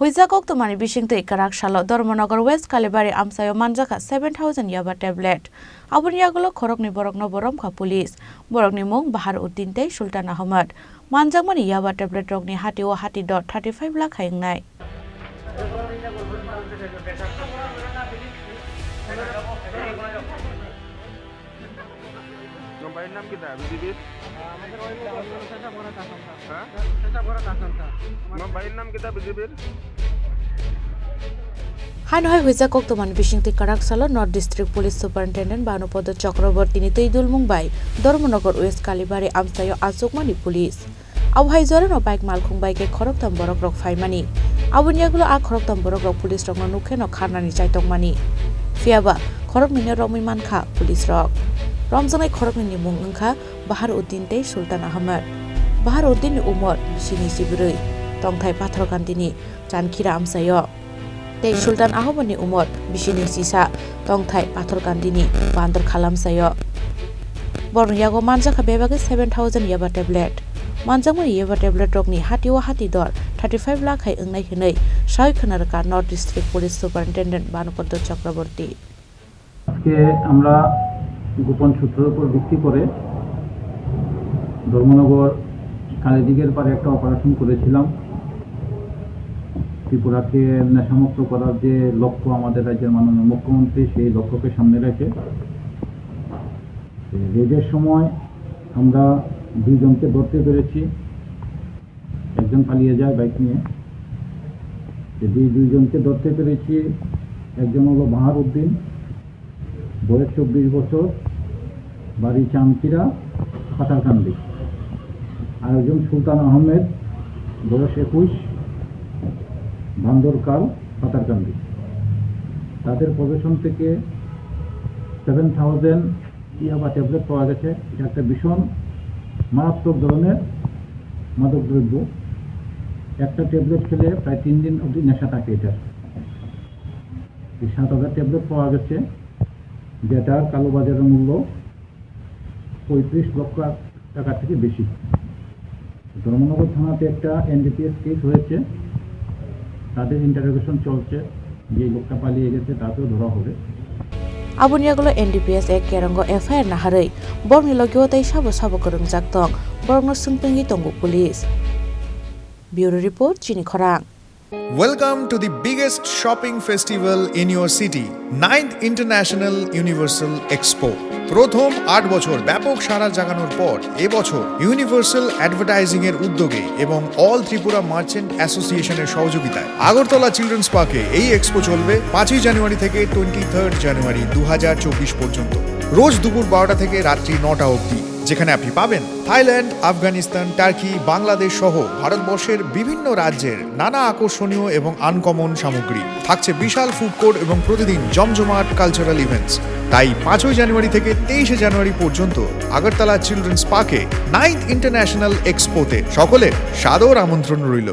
Huijak Koktwmani Bisingtwi Kraksalo Dharmanagar West Kalibari Amchaio Manjakha 7,000 Yaba tablet. Abuniyagulo Khorangni borokno boromkha police. Borokni mung Bahar Uddin tei Sultan Ahmad. Manjakmani Yaba tablet rokni hati o hati dot 35 lakh haingnai. नाम कितना है visit नाम कितना visit Hanoi Huijak Koktwmani Bisingtwi Kraksalo North District Police Superintendent Banupodo Chakrabortini Teidul Mungbai Dharmanagar West Kalibari Amchaio Koktwmani Police. Abhaijora no bike malkhung bike Khoroktam borok rok faimani. Abuniyagulo a Khoroktam borok rok police rok no nukhe no kharnani chaitongmani. Yaba Khorokni no romi mankha police rok. Ramjanai Khorokni mung wngkha Bahar Uddin tei Sultan Ahmad. Bahar Uddin ni umor Chini sibrui. Tongthai pathor kantini Jankhira Amchaio. Tei Sultan Ahmad ni umor Bisini sisa Tongthai pathor kantini Bandar Khalamchaio. Borniyago Manjakha bebage 7,000 Yaba tablet. Manjakmani Yaba tablet rokni hati o hati dor 35 lakh hai ongnai hinai sai khanarka North District Police Superintendent Banupodo Chakraborty. আজকে আমরা গোপন সূত্রের উপর ভিত্তি করে ধর্মনগর কালীদিঘির পারে একটা operation করেছিলাম। ত্রিপুরাকে নেশামুক্ত করার যে লক্ষ্য আমাদের রাজ্যের মাননীয় মুখ্যমন্ত্রী, সেই লক্ষ্যকে সামনে রেখে রেডের সময় আমরা দুইজনকে ধরতে পেরেছি। একজন পালিয়ে যায় বাইক নিয়ে। দুইজনকে ধরতে পেরেছি। একজন হলো বাহার উদ্দিন, বয়স 24 বছর, বাড়ি চামকিরা পাতারকান্দি। আর একজন সুলতান আহমেদ, বয়স 21, ভান্দরকাল পাতারকান্দি। তাদের পজিশন থেকে 7,000 ইয়াবা ট্যাবলেট পাওয়া গেছে। এটা একটা ভীষণ মারাত্মক ধরনের মাদক দ্রব্য। একটা ট্যাবলেট খেলে প্রায় 3 দিন অবধি নেশা থাকে। এটার 7,000 ট্যাবলেট পাওয়া গেছে, যেটার কালোবাজারের মূল্য 35 লক্ষ টাকা থেকে বেশি। ধর্মনগর থানাতে একটা এনডিপিএস কেস হয়েছে, তাদের ইন্টারোগেশন চলছে। যে লোকটা পালিয়ে গেছে তাকেও ধরা হবে। Abuniyagulo NDPS ek kerango FIR naharei borni logyo tei sabo korungjak tong borokno sungpengi tongo police. Bureau report Chini Khorang. Welcome to the biggest shopping festival in your city, 9th International Universal Expo. প্রথম 8 বছর ব্যাপক সাড়া জাগানোর পর এবছর universal advertising এর উদ্যোগে এবং all Tripura merchant অ্যাসোসিয়েশনের সহযোগিতায় আগরতলা চিলড্রেন্স পার্কে এই এক্সপো চলবে 5 জানুয়ারি থেকে 23 জানুয়ারি 2024 পর্যন্ত। রোজ দুপুর 12টা থেকে রাত্রি 9টা অবধি, যেখানে আপনি পাবেন থাইল্যান্ড, আফগানিস্তান, টার্কি, বাংলাদেশ সহ ভারতবর্ষের বিভিন্ন রাজ্যের নানা আকর্ষণীয় এবং আনকমন সামগ্রী। থাকছে বিশাল ফুড কোর্ট এবং প্রতিদিন জমজমাট কালচারাল ইভেন্টস। তাই 5 জানুয়ারি থেকে 23 জানুয়ারি পর্যন্ত আগরতলা চিলড্রেন্স পার্কে 9th ইন্টারন্যাশনাল এক্সপোতে সকলের সাদর আমন্ত্রণ রইল।